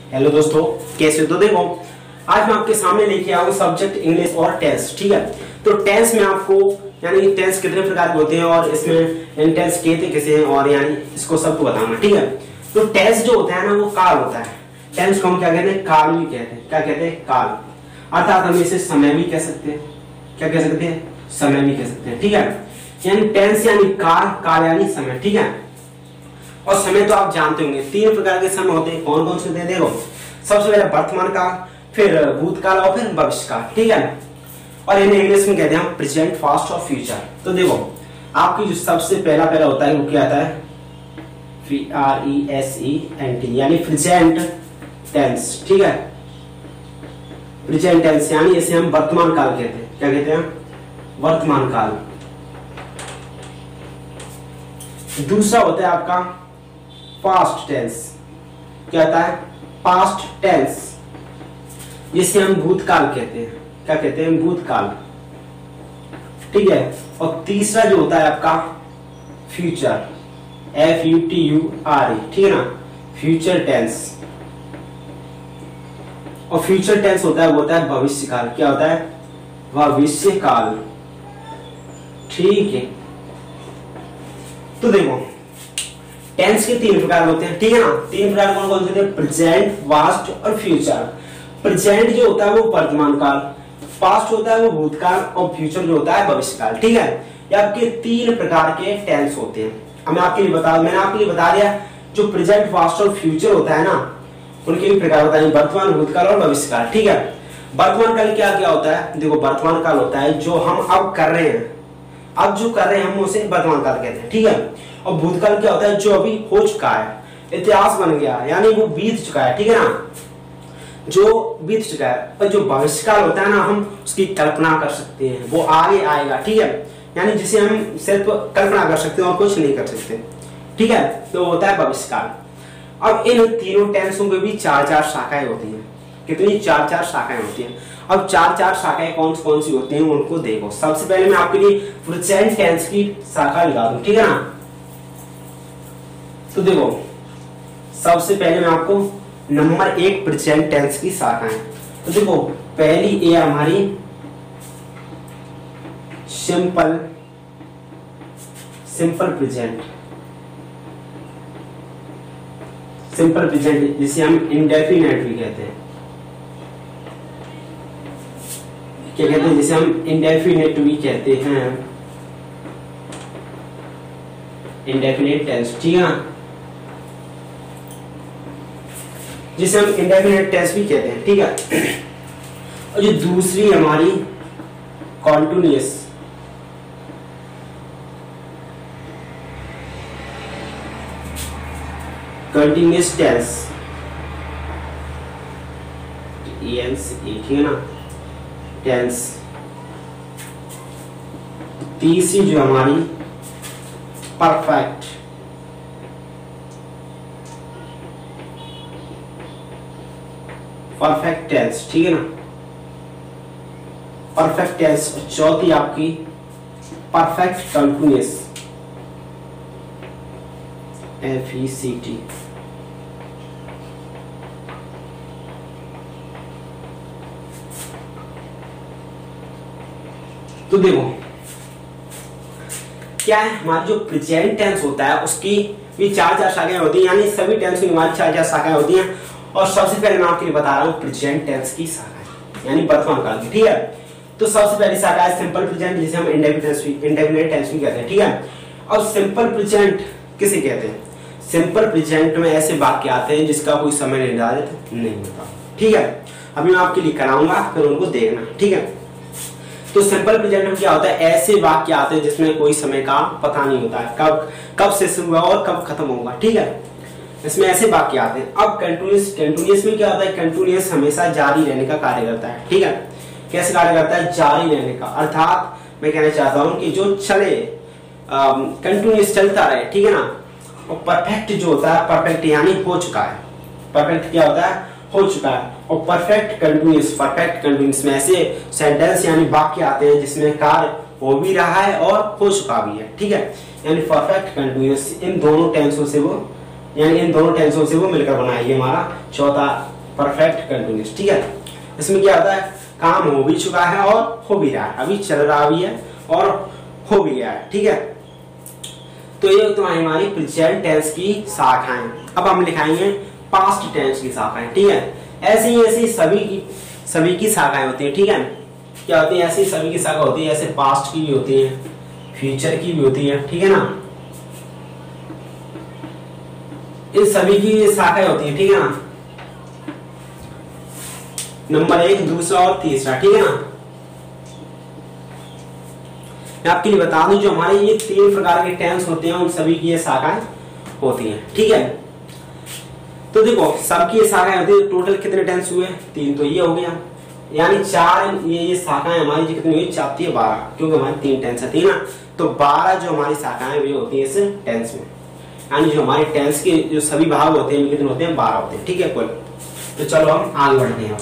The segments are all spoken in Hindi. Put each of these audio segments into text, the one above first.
हेलो दोस्तों, कैसे हो? तो देखो, आज मैं आपके सामने लेके आया हूँ सब्जेक्ट इंग्लिश और टेंस। ठीक है, तो टेंस में आपको यानी टेंस कितने प्रकार के होते हैं और इसमें टेंस कहते किसे हैं और यानी इसको सबको बताना। ठीक है, तो टेंस जो होता है ना वो काल होता है। टेंस को हम क्या कहते हैं? काल भी कहते हैं। क्या कहते हैं? काल। अर्थात हम इसे समय भी कह सकते हैं। क्या कह सकते हैं? समय भी कह सकते हैं। ठीक है, यानी टेंस यानी काल, काल यानी समय। ठीक है, और समय तो आप जानते होंगे, तीन प्रकार के समय होते हैं। कौन कौन से होते हैं? देखो, सबसे पहले वर्तमान काल, फिर भूतकाल और फिर भविष्य काल। ठीक है, और इन्हें इंग्लिश में कहते हैं प्रेजेंट, पास्ट और फ्यूचर। तो देखो, आपकी जो सबसे पहला होता है वो क्या आता है? PRESENT यानी प्रेजेंट टेंस। ठीक है, प्रेजेंट टेंस यानी इसे हम वर्तमान काल कहते हैं। क्या कहते हैं? वर्तमान काल। दूसरा होता है आपका पास्ट टेंस। क्या होता है? पास्ट टेंस, जिसे हम भूतकाल कहते हैं। क्या कहते हैं? भूतकाल। ठीक है, और तीसरा जो होता है आपका फ्यूचर, FUTURE। ठीक है ना, फ्यूचर टेंस। और फ्यूचर टेंस होता है वो होता है भविष्य काल। क्या होता है? भविष्य काल। ठीक है, तो देखो, टेंस के तीन प्रकार होते हैं। ठीक है ना, तीन प्रकार कौन कौन से होते हैं? प्रेजेंट, पास्ट और फ्यूचर। प्रेजेंट जो होता है वो वर्तमान काल, पास्ट होता है वो भूतकाल और फ्यूचर जो होता है भविष्य काल। ठीक है, ये आपके तीन प्रकार के टेंस होते हैं। मैंने आपके लिए बता दिया जो प्रेजेंट, पास्ट और फ्यूचर होता है ना, उनके भी प्रकार होता है वर्तमान, भूतकाल और भविष्य काल। ठीक है, वर्तमान काल क्या क्या होता है? देखो, वर्तमान काल होता है जो हम अब कर रहे हैं, अब जो कर रहे हैं हम उसे वर्तमान काल कहते हैं। ठीक है, और भूतकाल क्या होता है? जो अभी हो चुका है, इतिहास बन गया, यानी वो बीत चुका है। ठीक है ना, जो बीत चुका है। और जो भविष्य काल होता है ना, हम उसकी कल्पना कर सकते हैं, वो आगे आएगा। ठीक है, यानी जिसे हम सिर्फ कल्पना कर सकते हैं और कुछ नहीं कर सकते। ठीक है, तो होता है भविष्य काल। अब इन तीनों टेंसों के भी चार चार शाखाएं होती हैं। कितनी? चार चार शाखाएं होती हैं। अब चार चार शाखाएं कौन कौन सी होती हैं उनको देखो। सबसे पहले मैं आपके लिए प्रेजेंट टेंस की शाखा लिखा दूं। ठीक है ना, तो देखो, सबसे पहले मैं आपको नंबर 1 प्रेजेंट टेंस की शाखा है। तो देखो, पहली ए हमारी सिंपल प्रेजेंट, जिसे हम इंडेफिनेट भी कहते हैं। क्या कहते हैं? जिसे हम इंडेफिनेट भी कहते हैं, इंडेफिनेट टेंस। ठीक है ना, जिसे हम इंडेफिनेट टेंस भी कहते हैं। ठीक है, और जो दूसरी हमारी कॉन्टिन्यूअस टेंस, ठीक है ना, टेंस। तीसरी जो हमारी परफेक्ट टेंस। ठीक है ना, परफेक्ट टेंस। चौथी आपकी परफेक्ट कंटिन्यूअस, FECT। तो देखो, क्या है, हमारी जो प्रेजेंट टेंस होता है उसकी भी चार चार शाखाएं होती हैं, यानी सभी टेंस की हमारी चार चार शाखाएं होती हैं। और सबसे पहले मैं आपके लिए बता रहा हूँ प्रेजेंट टेंस की शाखा, यानी वर्तमान काल की। ठीक है, तो सबसे पहली शाखा है सिंपल प्रेजेंट, जिसे हम इंडेफिनिट टेंस भी कहते हैं। ठीक है, और सिंपल प्रेजेंट किसे कहते हैं? सिंपल प्रेजेंट में ऐसे वाक्य आते हैं जिसका कोई समय निर्धारित नहीं होता। ठीक है, अभी मैं आपके लिए कराऊंगा, फिर उनको देखना। ठीक है, तो सिंपल प्रेजेंट में क्या होता है? ऐसे वाक्य आते हैं जिसमें कोई समय का पता नहीं होता है, कब से शुरू हुआ और कब खत्म होगा। ठीक है, इसमें ऐसे वाक्य आते हैं। अब कंटिन्यूअस में क्या होता है? कंटिन्यूअस हमेशा जारी रहने का कार्य करता है। ठीक है, कैसे कार्य करता है? जारी रहने का। अर्थात मैं कहना चाहता हूं कि जो चले, कंटिन्यूअस चलता रहे। ठीक है ना, और परफेक्ट जो होता है, परफेक्ट यानी हो चुका है। परफेक्ट क्या होता है? हो चुका है। और परफेक्ट कंटिन्यूअस में ऐसे सेंटेंस यानी वाक्य आते हैं जिसमें कार्य हो भी रहा है और हो चुका भी है। ठीक है, यानी परफेक्ट कंटिन्यूअस इन दोनों टेंसों से वो मिलकर बना है। ये हमारा चौथा परफेक्ट कंटिन्यूस। ठीक है, इसमें क्या होता है, काम हो भी चुका है और हो भी रहा है, अभी चल रहा भी है और हो भी गया है। ठीक है, तो ये तो हमारी प्रेजेंट टेंस की शाखाएं। अब हम लिखाएंगे पास्ट टेंस की शाखाएं। ठीक है, ऐसी सभी की शाखाएं होती है। ठीक है, क्या होती है, ऐसी सभी की शाखा होती है, ऐसे पास्ट की भी होती है, फ्यूचर की भी होती है। ठीक है ना, इन सभी की शाखाएं होती है। ठीक है ना, नंबर 1, दूसरा और तीसरा। ठीक है ना, मैं आपके लिए बता दूं, जो हमारे ये 3 प्रकार के टेंस होते हैं उन सभी की ये शाखाएं होती हैं। ठीक है, तो देखो सबकी ये शाखाएं होती है। टोटल कितने टेंस हुए, 3, तो ये हो गया, यानी 4 ये शाखाएं हमारी कितनी हुई, 12, क्योंकि हमारी 3 टेंस है ना, तो 12 जो हमारी शाखाएं वे होती है इस टेंस में, यानी जो हमारे टेंस के जो सभी भाग होते हैं कितने होते हैं, 12 होते हैं। ठीक है कुल। तो चलो हम आगे बढ़ते हैं।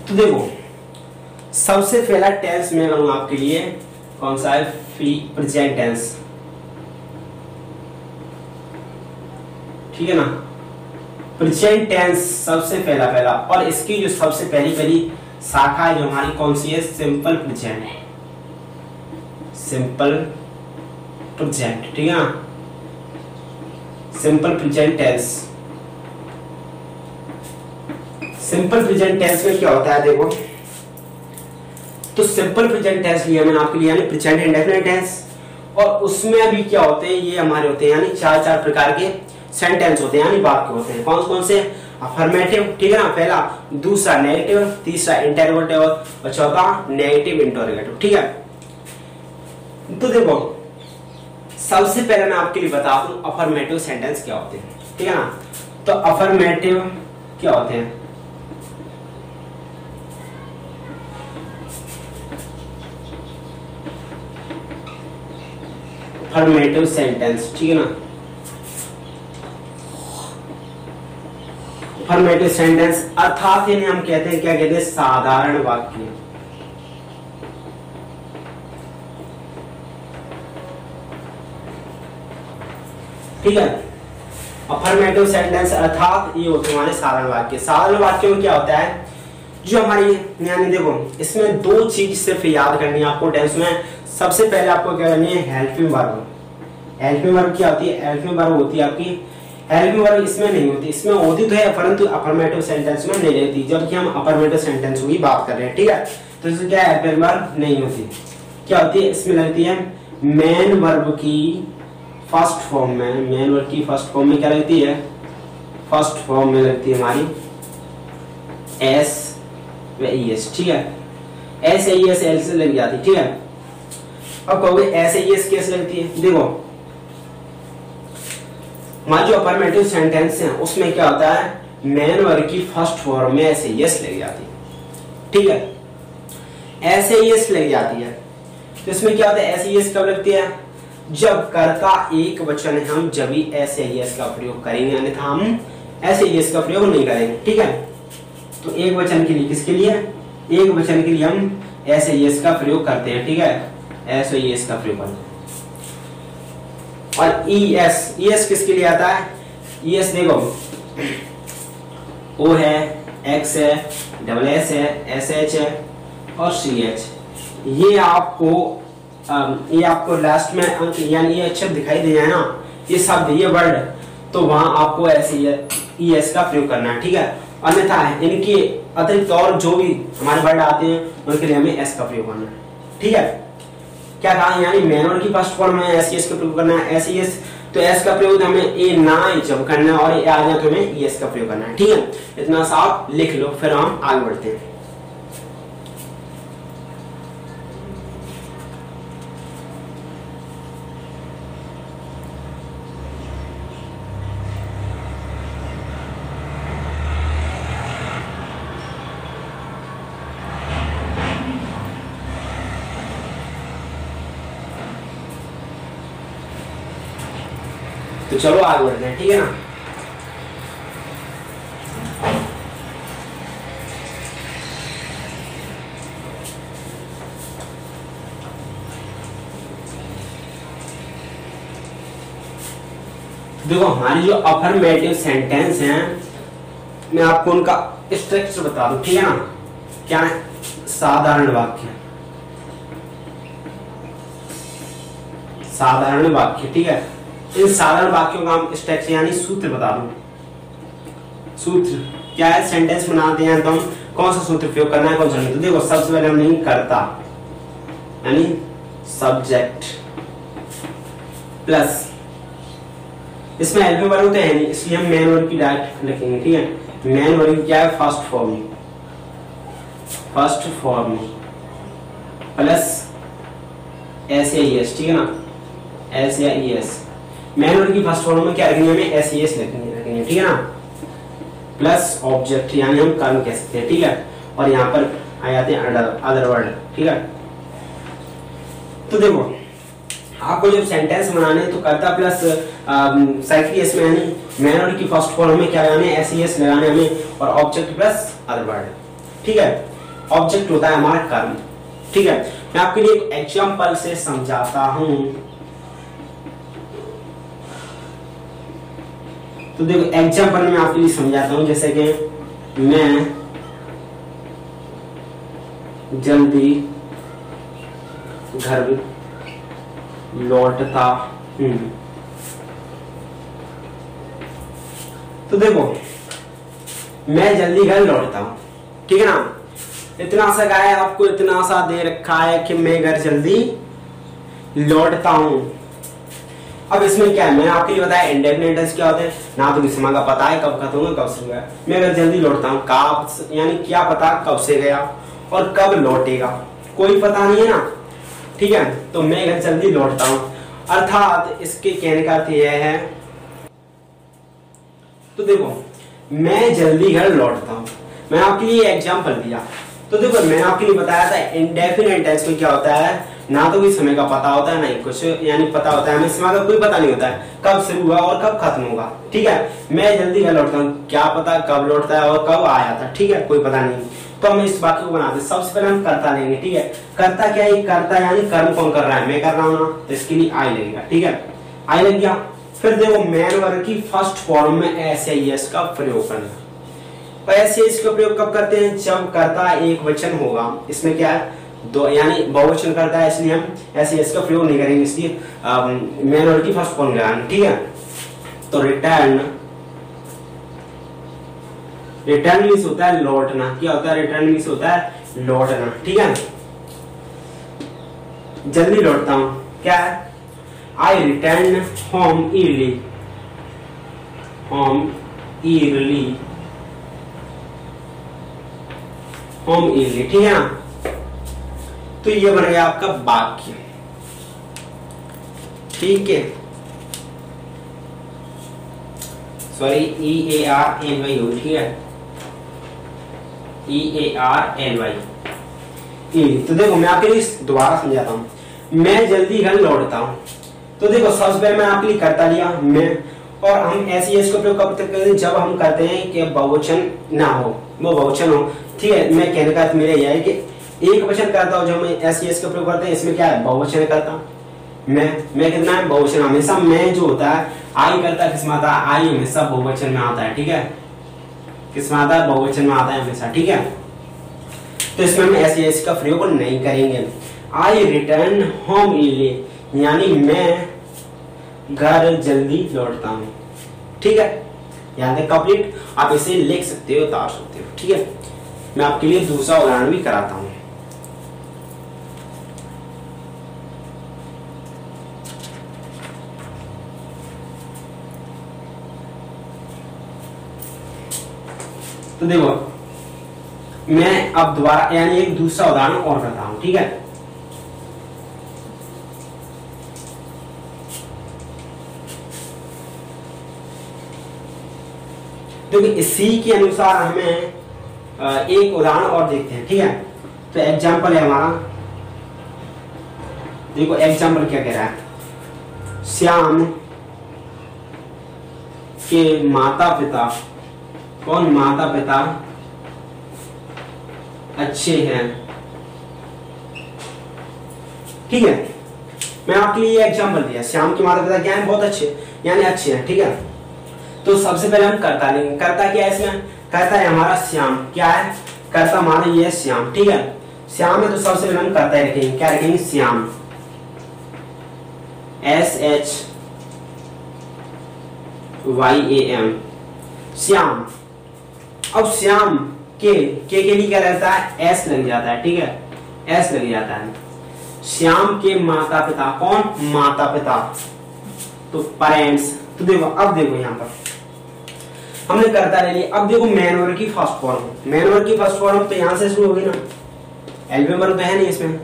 तो देखो सबसे पहला टेंस मैं करूंगा आपके लिए, कौन सा है, प्रेजेंट टेंस। ठीक है ना, प्रेजेंट टेंस सबसे पहला, और इसकी जो सबसे पहली शाखा है जो हमारी कौन सी है, सिंपल प्रेजेंट। सिंपल प्रेजेंट, ठीक है ना, simple present tense. Simple present tense में क्या होता है, देखो तो सिंपल प्रेजेंट टेंस लिया मैंने आपके लिए, यानी प्रेजेंट इंडेफिनिट टेंस, और उसमें भी क्या होते हैं, ये हमारे होते हैं यानी 4 प्रकार के सेंटेंस होते हैं, यानी वाक्य होते हैं। कौन से, अफर्मेटिव, ठीक है ना, पहला, दूसरा नेगेटिव, तीसरा इंटरोगेटिव और चौथा नेगेटिव इंटरोगेटिव। ठीक है, तो देखो सबसे पहले मैं आपके लिए बता दूं अफर्मेटिव सेंटेंस क्या होते हैं। ठीक है ना, तो अफर्मेटिव क्या होते हैं, अफर्मेटिव सेंटेंस। ठीक है ना, अफर्मेटिव सेंटेंस अर्थात इन्हें हम कहते हैं, क्या कहते हैं, साधारण वाक्य। ठीक है, अफर्मेटिव सेंटेंस अर्थात ये होते हमारे साधारण वाक्य। साधारण वाक्यों में क्या होता है, जो हमारी, यानी देखो इसमें 2 चीज सिर्फ याद करनी है आपको टेंस में। सबसे पहले आपको क्या करनी है, हेल्पिंग वर्ब। हेल्पिंग वर्ब क्या होती है, हेल्पिंग वर्ब होती है आपकी, हेल्पिंग वर्ब इसमें नहीं होती, इसमें होती तो है परंतु अफर्मेटिव सेंटेंस में नहीं रहती, जबकि हम अफर्मेटिव सेंटेंस की बात कर रहे हैं। ठीक है, तो इसमें क्या है, हेल्पिंग वर्ब नहीं होती, क्या होती है, इसमें लगती है मेन वर्ब की फर्स्ट फॉर्म में। मेन वर्ब की फर्स्ट फॉर्म में क्या लगती है, फर्स्ट फॉर्म में लगती है हमारी एस व ई एस। ठीक है, एस ई एस एल से लग जाती। ठीक है, अब कहोगे ऐसे ही कैसे लगती है, देखो हमारे जो अफर्मेटिव सेंटेंस हैं उसमें क्या होता है, मेन वर्ब की फर्स्ट फॉर्म में ऐसे यस लग जाती है। ठीक है, ऐसे यस लग जाती है, तो इसमें क्या होता है, ऐसे यस कब लगती है, जब कर्ता एक वचन है, हम जब ही ऐसे यस का प्रयोग करेंगे, अन्यथा हम ऐसे यस का प्रयोग नहीं करेंगे। ठीक है, तो एक वचन के लिए, किसके लिए, एक वचन के लिए हम ऐसे यस का प्रयोग करते हैं। ठीक है, ऐसे यस का प्रयोग करते हैं। और ई एस किसके लिए आता है, ई एस देखो ओ है, एक्स है, डबल एस है, एस एच है और सी एच। ये आपको लास्ट में अंक यानी ये अक्षर दिखाई दे जाए ना, ये शब्द, ये वर्ड, तो वहां आपको ऐसे ई एस का प्रयोग करना है। ठीक है, अन्यथा इनके अतिरिक्त और जो भी हमारे वर्ड आते हैं उनके लिए हमें एस का प्रयोग करना है। ठीक है, क्या कहा, यानी मेन वर्ब की फर्स्ट फॉर्म में एस एस का प्रयोग करना है, एस एस, तो एस का प्रयोग हमें ए ना जब करना है और ए आ जाए तो हमें एस का प्रयोग करना है। ठीक है, इतना सा आप लिख लो, फिर हम आगे बढ़ते हैं। तो चलो आगे बढ़ते हैं। ठीक है ना, देखो हमारी जो अफर्मेटिव सेंटेंस हैं, मैं आपको उनका स्ट्रक्चर बता दूं, ठीक है ना। क्या है? साधारण वाक्य, साधारण वाक्य, ठीक है। इन साधारण वाक्यों का हम स्ट्रक्चर यानी सूत्र बता दूं। सूत्र क्या है? सेंटेंस बनाते हैं तो हम कौन सा सूत्र प्रयोग करना है, कौन सा नहीं। तो देखो सबसे पहले हम नहीं करता यानी सब्जेक्ट प्लस, इसमें हेल्प वर्ब होते हैं नहीं, इसलिए हम मेन वर्ब की डायरेक्ट लिखेंगे, ठीक है। मेन वर्ब क्या है? First form, first form plus S या एस, ठीक है ना, एस या एस। मेन वर्ब की फर्स्ट फॉर्म में क्या रखेंगे? हमें एस एस रखेंगे, ठीक है ना। प्लस ऑब्जेक्ट यानी हम कर्म कह सकते हैं, ठीक है। और यहाँ पर आ जाते हैं अदर वर्ड, ठीक है। तो देखो आपको जब सेंटेंस बनाने तो कर्ता प्लस सेकंड केस में यानी मेन वर्ब की फर्स्ट फॉर्म में क्या लगाने? एस एस लगाने हमें, और ऑब्जेक्ट प्लस अदर वर्ड, ठीक है। ऑब्जेक्ट होता है हमारा कर्म, ठीक है। मैं आपके लिए एक एग्जांपल से समझाता हूं। तो देखो एग्जांपल में आपके लिए समझाता हूं, जैसे कि मैं जल्दी घर लौटता हूं। तो देखो मैं जल्दी घर लौटता हूं, ठीक है ना। इतना सा गाया आपको, इतना सा दे रखा है कि मैं घर जल्दी लौटता हूं। अब इसमें क्या है? मैंने आपके लिए बताया इंडेफिनिट टेंस क्या होते हैं, ना तो किसी का पता है कब खत्म होगा कब से गया। मैं घर जल्दी लौटता हूं, कब यानी क्या पता कब से गया और कब लौटेगा, कोई पता नहीं है ना, ठीक है। तो मैं घर जल्दी लौटता हूं, अर्थात इसके कहने का अर्थ यह है, तो देखो मैं जल्दी घर लौटता हूं। मैंने आपके लिए एग्जांपल दिया। तो देखो मैंने आपके लिए बताया था इंडेफिनिट टेंस में क्या होता है, ना तो कोई समय का पता होता है, ना ही कुछ यानी पता होता है, हमें समय का कोई पता नहीं होता है कब शुरू हुआ और कब खत्म होगा, ठीक है। मैं जल्दी घर लौटता हूँ, क्या पता कब लौटता है और कब आया था, ठीक है, कोई पता नहीं। तो हम इस वाक्य को बनाते हैं। सबसे पहले हम कर्ता लेंगे, ठीक है। कर्ता क्या है? कर्ता यानी कर्म कौन कर रहा है? मैं कर रहा हूं ना, तो इसके लिए आई लगेगा, ठीक है। आई लग गया। फिर देखो मेन वर्ब की फर्स्ट फॉर्म में एस या एस का प्रयोग करना। तो एस या एस का प्रयोग कब करते हैं? जब कर्ता एक वचन होगा। इसमें क्या है? दो यानी बहुवचन करता है, इसलिए हम एस या एस का प्रयोग नहीं करेंगे, इसलिए मेन वर्ब की फर्स्ट फॉर्म लगाना, ठीक है। तो रिटर्न, रिटर्न मीन्स होता है लौटना। क्या होता है? रिटर्न मीन्स होता है लौटना, ठीक है। जल्दी लौटता हूं, क्या है? I return home early, home early, home early, ठीक है ना। तो ये बन गया आपका वाक्य, ठीक है। सॉरी EARLY हो, ठीक है, EARLY। तो देखो मैं आपके लिए दोबारा समझाता हूं। मैं जल्दी घर लौटता हूं। तो देखो सबसे पहले मैं आपके लिए करता लिया मैं, और हम एस एस का प्रयोग कब तक करते हैं? जब हम करते हैं कि बहुवचन ना हो, वो बहुवचन हो, ठीक है। मैं कहने का मेरा यह है कि एक वचन करता हूं, जो हम एस एस का प्रयोग करते हैं, इसमें क्या है? बहुवचन करता। मैं कितना है? बहुवचन। हमेशा मैं जो होता है आई करता किसमें आता है? आई हमेशा बहुवचन में आता है, ठीक है। किसमें आता है? बहुवचन में आता है हमेशा, ठीक है। तो इसमें हम एस एस का प्रयोग नहीं करेंगे। आई रिटर्न होम अर्ली यानी मैं घर जल्दी लौटता हूं, ठीक है। यानी कंप्लीट आप इसे लिख सकते हो, उतार सकते हो, ठीक है। मैं आपके लिए दूसरा उदाहरण भी कराता हूं। तो देखो मैं अब दोबारा यानी एक दूसरा उदाहरण और करता हूं, ठीक है। देखो इसी के अनुसार हमें एक उदाहरण और देखते हैं, ठीक है। तो एग्जाम्पल है हमारा, देखो एग्जाम्पल क्या कह रहा है? श्याम के माता पिता, कौन? माता पिता अच्छे हैं, ठीक है। मैं आपके लिए एग्जाम्पल दिया, श्याम के माता पिता क्या है? बहुत अच्छे। यानी अच्छे हैं, ठीक है। तो सबसे पहले हम कर्ता लेंगे। कर्ता क्या है इसमें? कर्ता है हमारा श्याम। क्या है? कर्ता हमारा ये श्याम, ठीक है। श्याम है तो सबसे पहले हम कर्ता रखेंगे। क्या रखेंगे? श्याम, SHYAM, श्याम। अब श्याम के लिए क्या लगता है? S लग जाता है, ठीक है, S लग जाता है। श्याम के माता पिता, कौन? माता पिता, तो पेरेंट्स। तो देखो, अब देखो यहाँ पर हमने कर्ता ले लिया। अब देखो मेन वर्ब की फर्स्ट फॉर्म, मेन वर्ब की फर्स्ट फॉर्म तो यहाँ से शुरू होगी ना, एल्वियम वर्ब तो है नहीं इसमें,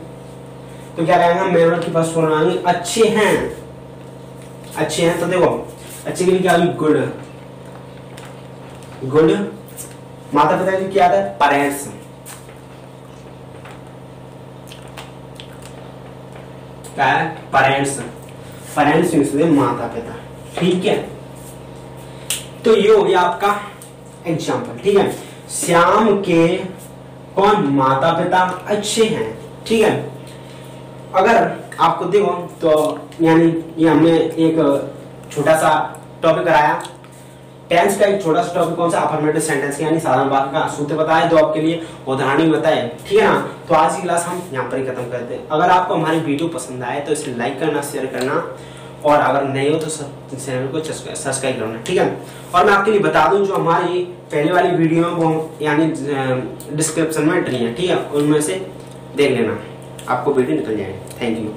तो क्या रहेगा? मेन वर्ब की फर्स्ट फॉर्म आएंगे अच्छे हैं, अच्छे हैं। तो देखो अच्छे के लिए क्या होगी? Good, good. माता पिता की क्या आता है? पेरेंट्स, क्या है? पेरेंट्स, पेरेंट्स मींस माता पिता, ठीक है। तो ये हो गया आपका एग्जाम्पल, ठीक है। श्याम के कौन? माता पिता अच्छे हैं, ठीक है। अगर आपको देखो तो यानी ये हमने एक छोटा सा टॉपिक कराया, टेंस का एक छोटा सा टॉपिक, कौन सा? अफर्मेटिव सेंटेंस यानी साधारण वाक्य का सूत्र बताया, दो आपके लिए उदाहरण बताए, ठीक है ना। तो आज की क्लास हम यहाँ पर ही खत्म करते हैं। अगर आपको हमारी वीडियो पसंद आए तो इसे लाइक करना, शेयर करना, और अगर नए हो तो चैनल को सब्सक्राइब करना, ठीक है। और मैं आपके लिए बता दूं, जो हमारी पहले वाली वीडियो है वो यानी डिस्क्रिप्शन में एंट्री है, ठीक है, उनमें से देख लेना, आपको वीडियो निकल जाएगी। Thank you.